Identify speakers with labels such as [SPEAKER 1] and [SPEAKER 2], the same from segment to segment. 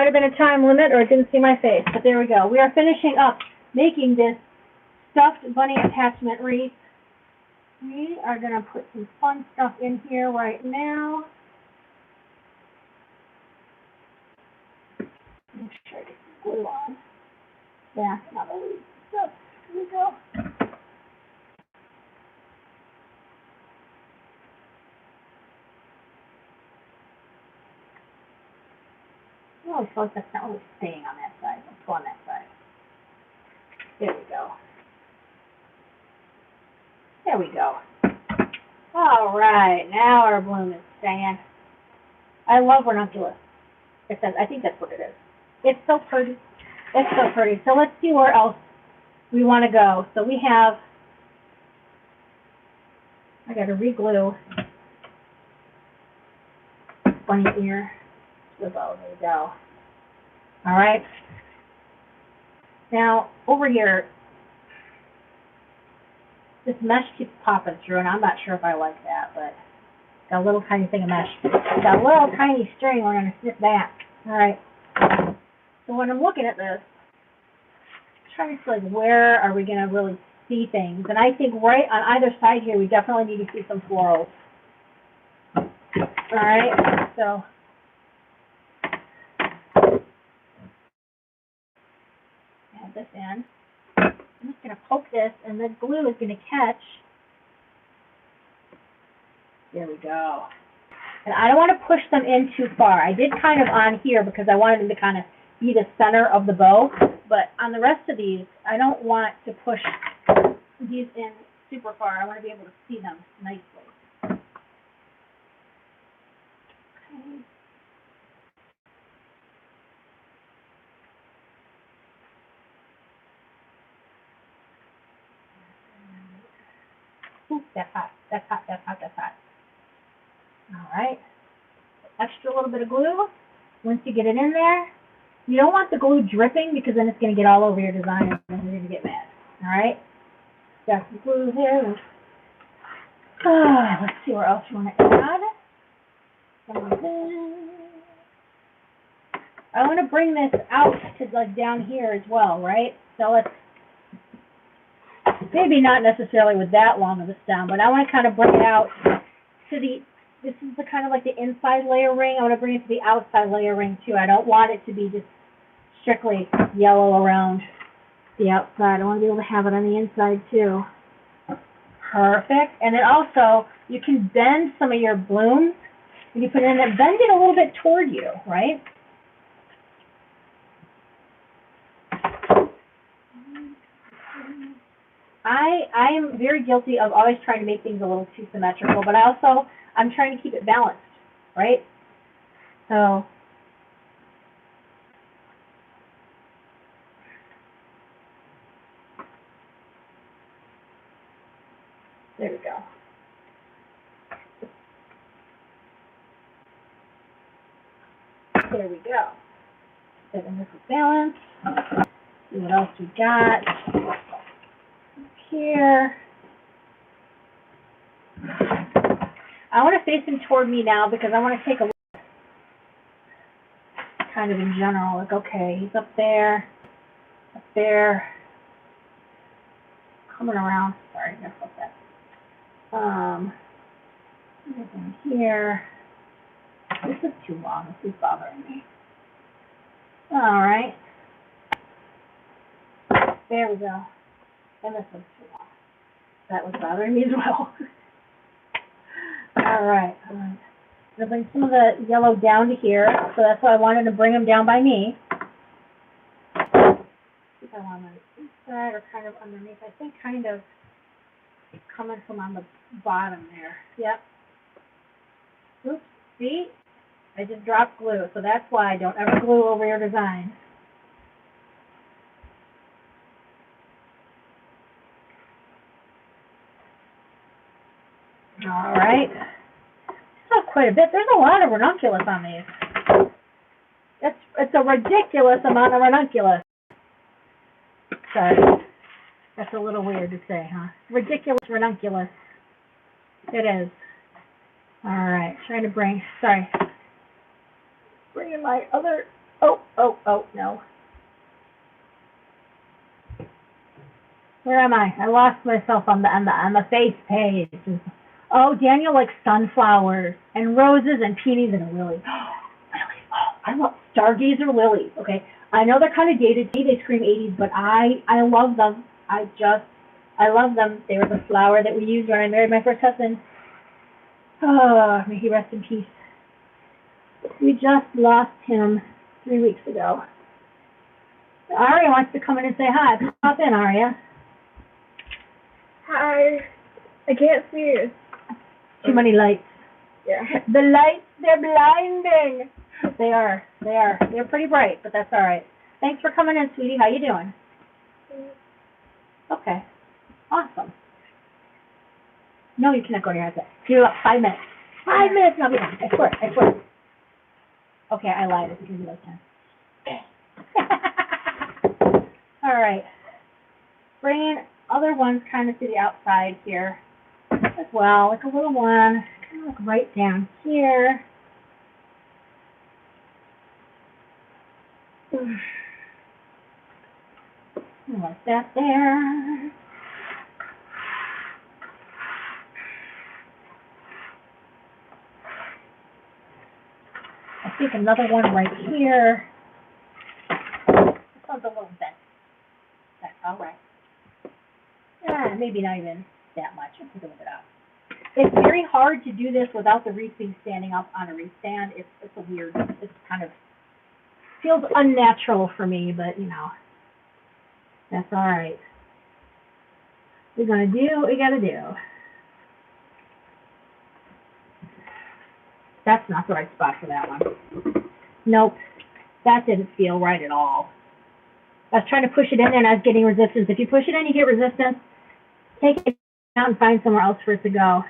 [SPEAKER 1] have been a time limit or it didn't see my face, but there we go. We are finishing up making this stuffed bunny attachment wreath. We are going to put some fun stuff in here right now. Make sure I get some glue on. Yeah, not the leaves. So, here we go. Oh, I feel like that's not really staying on that side. Let's go on that side. There we go. There we go. All right, now our bloom is staying. I love ranunculus. I think that's what it is. It's so pretty. It's so pretty. So let's see where else we want to go. So we have, I got to re-glue bunny ear. There we go. All right. Now, over here, this mesh keeps popping through, and I'm not sure if I like that, but got a little tiny thing of mesh. Got a little tiny string we're going to snip back. All right. So when I'm looking at this, I'm trying to see, like, where are we going to really see things? And I think right on either side here, we definitely need to see some florals. All right. So add this in. I'm just going to poke this, and the glue is going to catch. There we go. And I don't want to push them in too far. I did kind of on here because I wanted them to kind of be the center of the bow. But on the rest of these, I don't want to push these in super far. I want to be able to see them nicely. Okay. Ooh, that's hot. That's hot. That's hot. That's hot. All right. Extra little bit of glue. Once you get it in there, you don't want the glue dripping because then it's going to get all over your design and then you're going to get mad. All right. Got some glue here. Let's see where else you want to add. I want to bring this out to like down here as well, right? So let's. Maybe not necessarily with that long of a stem, but I want to kind of bring it out to the, this is the kind of like the inside layer ring. I want to bring it to the outside layer ring too. I don't want it to be just strictly yellow around the outside. I want to be able to have it on the inside too. Perfect. And then also, you can bend some of your blooms. When you put it in there, bend it a little bit toward you, right? I am very guilty of always trying to make things a little too symmetrical, but I'm trying to keep it balanced, right? So, there we go. There we go. Setting this with balance. See what else we got here. I want to face him toward me now because I want to take a look kind of in general. Like, okay, he's up there, coming around. Sorry, I'm going to flip that. Anything here. This is too long. This is bothering me. All right. There we go. And this one's too long. That was bothering me as well. All right. I'm going to bring some of the yellow down to here. So that's why I wanted to bring them down by me. If I want on the inside or kind of underneath. I think kind of coming from on the bottom there. Yep. Oops. See? I just dropped glue. So that's why don't ever glue over your design. All right. That's quite a bit. There's a lot of ranunculus on these. It's a ridiculous amount of ranunculus. Sorry. That's a little weird to say, huh? Ridiculous ranunculus. It is. All right. Trying to bring in my other, oh, Oh, no. Where am I? I lost myself on the face page. Oh, Daniel likes sunflowers and roses and peonies and a lily. Lilies. Oh, I love stargazer lilies. Okay, I know they're kind of dated. They scream 80s, but I love them. I love them. They were the flower that we used when I married my first husband. Oh, may he rest in peace. We just lost him 3 weeks ago. Aria wants to come in and say hi. Pop in, Aria.
[SPEAKER 2] Hi. I can't see you.
[SPEAKER 1] Too many lights.
[SPEAKER 2] Yeah.
[SPEAKER 1] The lights, they're blinding. They are. They're pretty bright, but that's all right. Thanks for coming in, sweetie. How you doing? Okay. Awesome. No, you cannot go to your headset. You're up 5 minutes. 5 minutes and I'll be done. I swear. Okay, I lied. It's going to be like 10. All right. Bringing other ones kind of to the outside here as well, like a little one, kind of like right down here. Like that there. I think another one right here. This one's a little bent. That's all right. Maybe not even that much. I'll take a look at that. It's very hard to do this without the wreath being standing up on a wreath stand. It's a weird, it's kind of, feels unnatural for me, but you know, that's all right. We're going to do what we got to do. That's not the right spot for that one. Nope, that didn't feel right at all. I was trying to push it in there and I was getting resistance. If you push it in, you get resistance. Take it out and find somewhere else for it to go.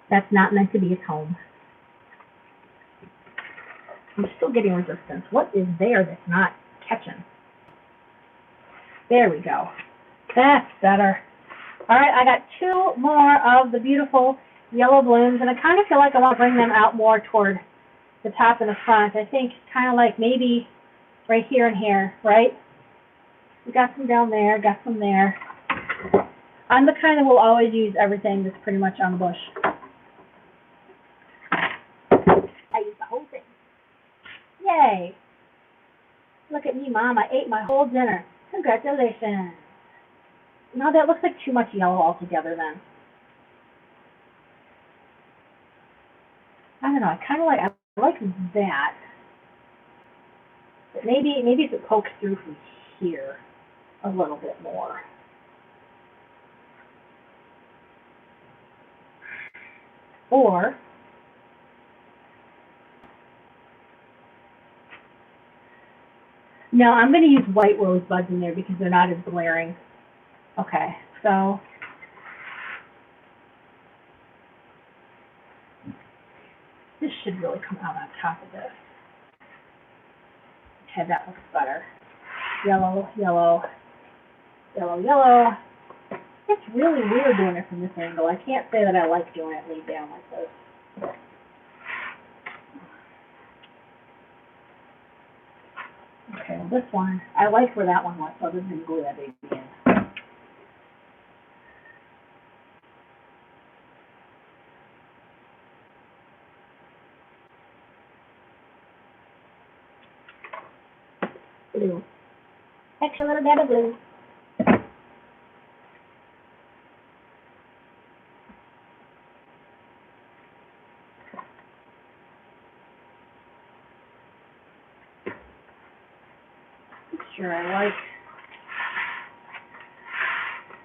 [SPEAKER 1] That's not meant to be its home. I'm still getting resistance. What is there that's not catching? There we go. That's better. All right, I got 2 more of the beautiful yellow blooms, and I kind of feel like I want to bring them out more toward the top and the front. I think kind of like maybe right here and here, right? We got some down there, got some there. I'm the kind that will always use everything that's pretty much on the bush. I use the whole thing. Yay! Look at me, Mom. I ate my whole dinner. Congratulations. No, that looks like too much yellow altogether then. I don't know. I like that. But maybe if it pokes through from here a little bit more. Or no, I'm going to use white rosebuds in there because they're not as glaring. Okay, so this should really come out on top of this. Okay, that looks better. Yellow, yellow, yellow, yellow. It's really weird doing it from this angle. I can't say that I like doing it laid down like this. Okay, well this one, I like where that one went, so I'm just going to glue that baby in. Blue. Extra little bit of blue. Sure, I like.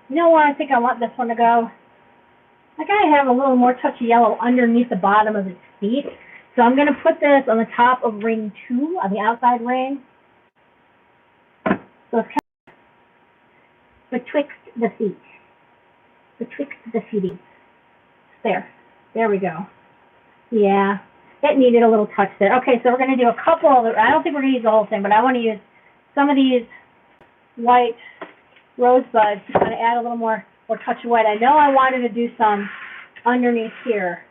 [SPEAKER 1] You know where I think I want this one to go? I gotta have a little more touch of yellow underneath the bottom of its feet. So I'm gonna put this on the top of ring 2, on the outside ring. So it's kind of betwixt the feet. Betwixt the feeties. There. There we go. Yeah. It needed a little touch there. Okay, so we're gonna do a couple of, I don't think we're gonna use the whole thing, but I wanna use some of these white rosebuds to kind of add a little more touch of white. I know I wanted to do some underneath here,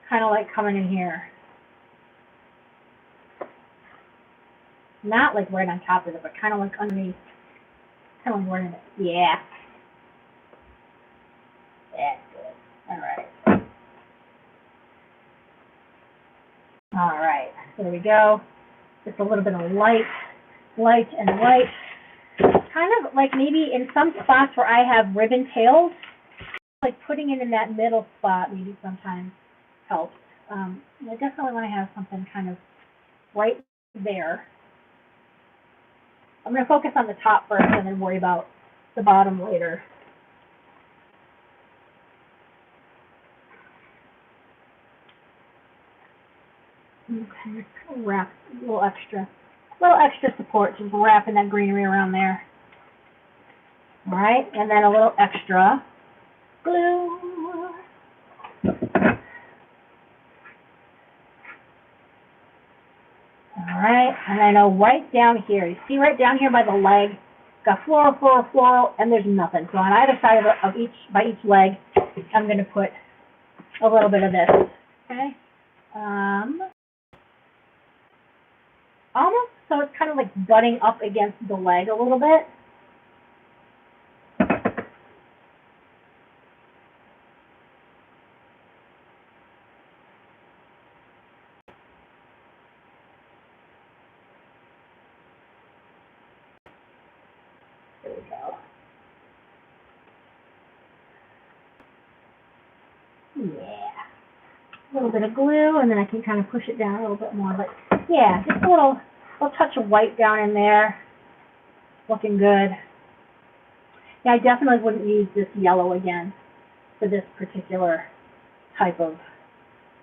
[SPEAKER 1] kind of like coming in here. not like right on top of it, but kind of like underneath, kind of like right in it. Yeah. That's good. All right. All right. There we go. Just a little bit of light, and white. Kind of like maybe in some spots where I have ribbon tails, like putting it in that middle spot maybe sometimes helps. I definitely want to have something kind of right there. I'm going to focus on the top first and then worry about the bottom later. Okay, wrap a little extra support, just wrapping that greenery around there. All right, and then a little extra glue. All right, and I know right down here, you see right down here by the leg, got floral, and there's nothing. So on either side of each leg, I'm going to put a little bit of this. Okay. Almost so it's kind of like butting up against the leg a little bit. There we go. Yeah. A little bit of glue, and then I can kind of push it down a little bit more. But yeah, just a little touch of white down in there. Looking good. Yeah, I definitely wouldn't use this yellow again for this particular type of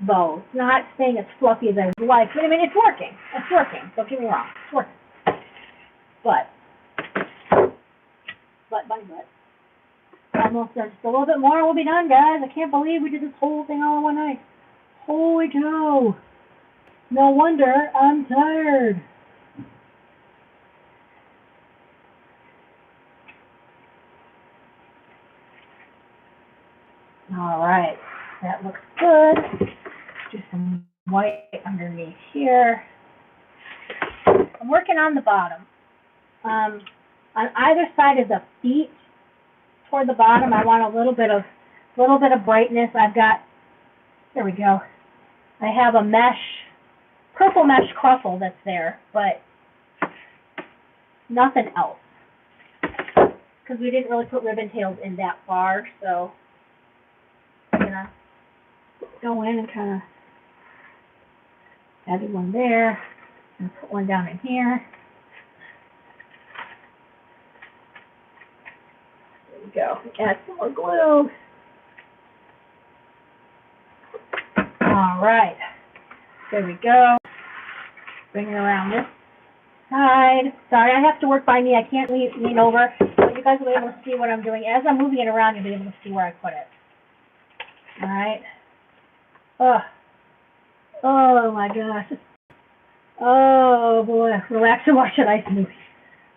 [SPEAKER 1] bow. It's not saying it's fluffy as I would like, but I mean, it's working. It's working. Don't get me wrong. It's working. But, almost done. Just a little bit more and we'll be done, guys. I can't believe we did this whole thing all in one night. Holy cow. No wonder I'm tired. All right. That looks good. Do some white underneath here. I'm working on the bottom. On either side of the feet, toward the bottom, I want a little bit of brightness. I've got, there we go. I have a purple mesh cruffle that's there, but nothing else. Because we didn't really put ribbon tails in that far, so I'm gonna go in and kind of add one there, and put one down in here. There we go. Add some more glue. All right. There we go. Bring it around this side. Sorry, I have to work by me. I can't lean over, but you guys will be able to see what I'm doing. As I'm moving it around, you'll be able to see where I put it. All right. Oh my gosh. Oh boy. Relax and watch a nice movie.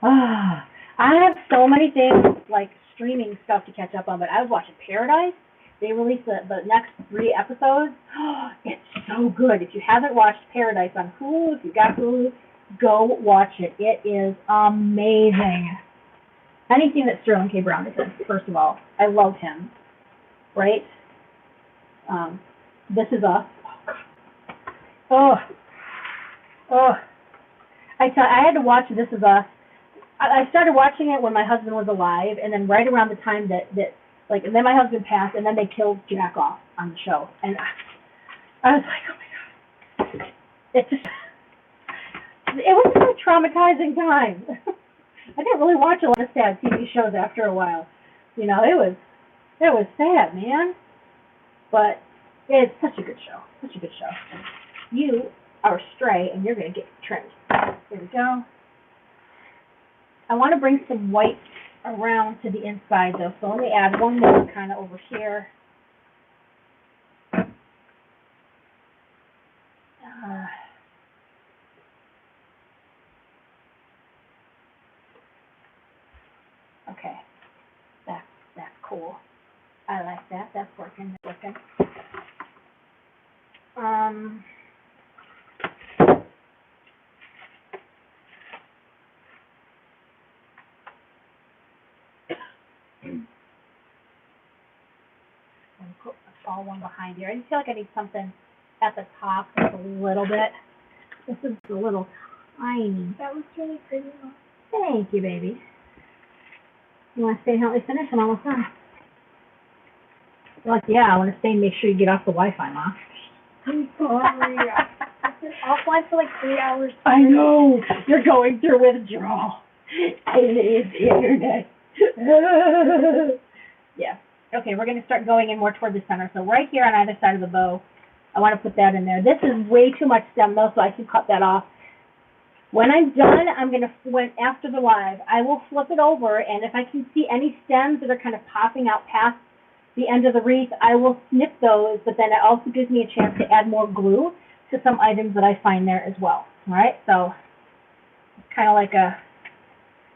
[SPEAKER 1] I have so many things like streaming stuff to catch up on, but I was watching Paradise. They released the next 3 episodes. It's so good. If you haven't watched Paradise on Hulu, if you've got Hulu, go watch it. It is amazing. Anything that Sterling K. Brown is in, first of all. I love him. Right? This Is Us. Oh. I had to watch This Is Us. I started watching it when my husband was alive, and then right around the time that and then my husband passed, and then they killed Jack off on the show. And I was like, oh my God. It was a traumatizing time. I didn't really watch a lot of sad TV shows after a while. You know, it was sad, man. But it's such a good show. Such a good show. You are a stray, and you're going to get trimmed. There we go. I want to bring some white around to the inside, though. So let me add one more kind of over here. Okay. That's cool. I like that. That's working. put a small one behind here. I just feel like I need something at the top just a little bit. This is a little tiny.
[SPEAKER 2] That was really pretty.
[SPEAKER 1] Thank you, baby. You want to stay and help me finish? I'm almost done. Like, yeah, I want to stay and make sure you get off the Wi-Fi, Ma.
[SPEAKER 2] I'm sorry. I've been offline for like 3 hours.
[SPEAKER 1] I know. You're going through withdrawal. I need the internet. Yeah. Okay, we're going to start going in more toward the center. So right here on either side of the bow, I want to put that in there. This is way too much stem, though, so I can cut that off. When I'm done, I'm going to, after the live, I will flip it over, and if I can see any stems that are kind of popping out past the end of the wreath, I will snip those, but then it also gives me a chance to add more glue to some items that I find there as well. All right, so it's kind of like a,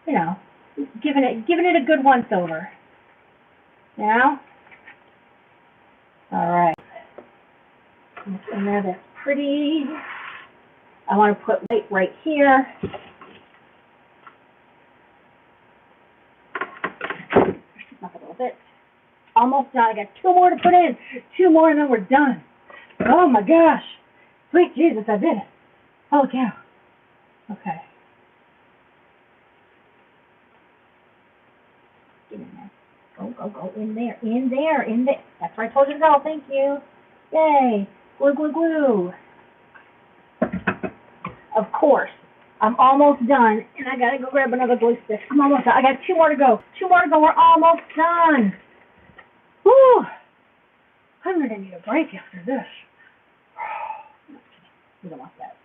[SPEAKER 1] you know, giving it a good once-over. You know? All right. In there, that's pretty. I want to put white right here. Just up a little bit. Almost done. I got 2 more to put in. 2 more and then we're done. Oh my gosh. Sweet Jesus, I did it. Holy cow. Okay. Get in there. Go. In there. That's where I told you to go. Thank you. Yay. Glue. Of course. I'm almost done, and I gotta go grab another glue stick. I'm almost done. I got 2 more to go. 2 more to go. We're almost done. Whew. I'm gonna need a break after this. You don't want that.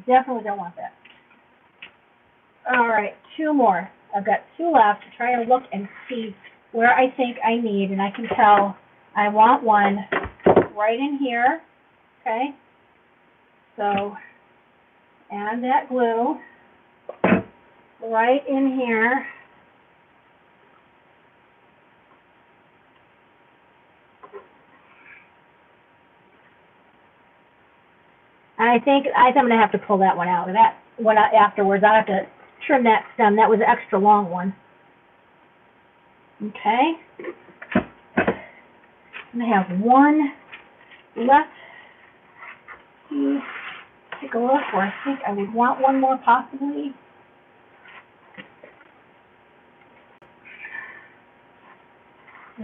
[SPEAKER 1] Definitely don't want that. All right, 2 more. I've got 2 left to try and look and see where I think I need, and I can tell I want one right in here. Okay. So add that glue right in here. And I think I'm going to have to pull that one out. That one afterwards, I'll have to trim that stem. That was an extra long one. Okay. And I have 1 left. Take a look where I think I would want 1 more possibly.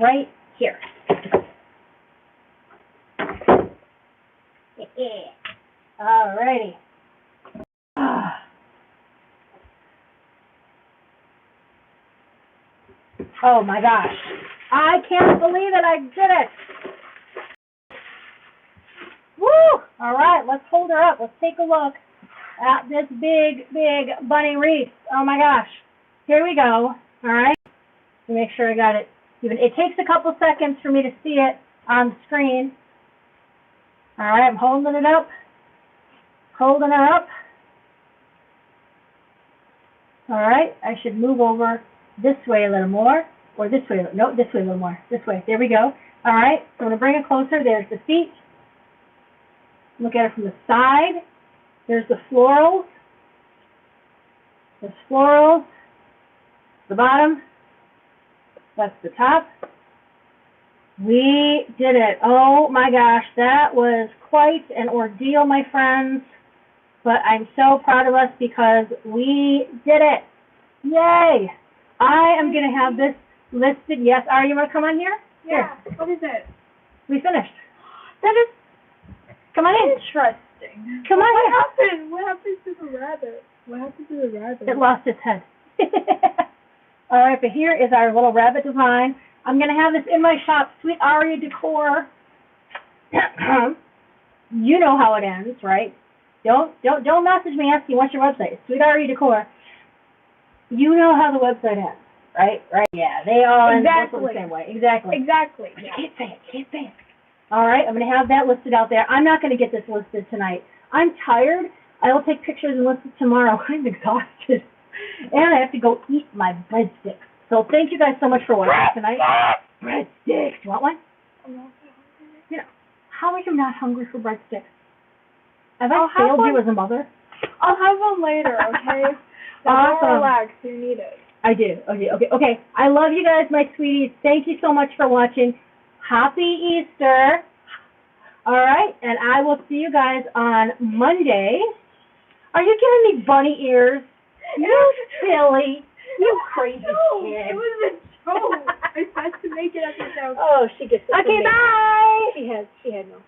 [SPEAKER 1] Right here. Alrighty. Oh my gosh. I can't believe it. I did it. Woo! All right, let's hold her up. Let's take a look at this big bunny wreath. Oh my gosh. Here we go. All right. Let me make sure I got it even. It takes a couple seconds for me to see it on the screen. All right, I'm holding it up. Holding her up. All right, I should move over this way a little more, or this way. No, this way a little more. This way. There we go. All right, so I'm going to bring it closer. There's the feet. Look at it from the side. There's the florals. There's florals. The bottom. That's the top. We did it. Oh my gosh, that was quite an ordeal, my friends. But I'm so proud of us because we did it. Yay! I am going to have this listed. Yes, Aria, you want to come on here?
[SPEAKER 2] Yeah.
[SPEAKER 1] Here.
[SPEAKER 2] What is it?
[SPEAKER 1] We finished. That is. Come on in.
[SPEAKER 2] Interesting.
[SPEAKER 1] Come on in.
[SPEAKER 2] What happened? What happened to the rabbit? What happened to the rabbit?
[SPEAKER 1] It lost its head. All right, but here is our little rabbit design. I'm going to have this in my shop, Sweet Aria Decor. You know how it ends, right? Don't message me asking what's your website. Sweet Aria Decor. You know how the website ends, right? Right? Yeah, they all end the same way. Exactly.
[SPEAKER 2] Exactly.
[SPEAKER 1] Yeah. Can't say it. All right, I'm going to have that listed out there. I'm not going to get this listed tonight. I'm tired. I will take pictures and list it tomorrow. I'm exhausted. And I have to go eat my breadsticks. So thank you guys so much for watching tonight. Breadsticks. You want one? You know, how are you not hungry for breadsticks? Have I failed you as a mother?
[SPEAKER 2] I'll have one later, okay?
[SPEAKER 1] Awesome.
[SPEAKER 2] Relax, you need it.
[SPEAKER 1] I do. Okay. I love you guys, my sweeties. Thank you so much for watching. Happy Easter. All right, and I will see you guys on Monday. Are you giving me bunny ears? You silly. You crazy kid.
[SPEAKER 2] It was a joke. I had to make it as a joke.
[SPEAKER 1] Oh, she gets it.
[SPEAKER 2] Okay,
[SPEAKER 1] bye.
[SPEAKER 2] She had no.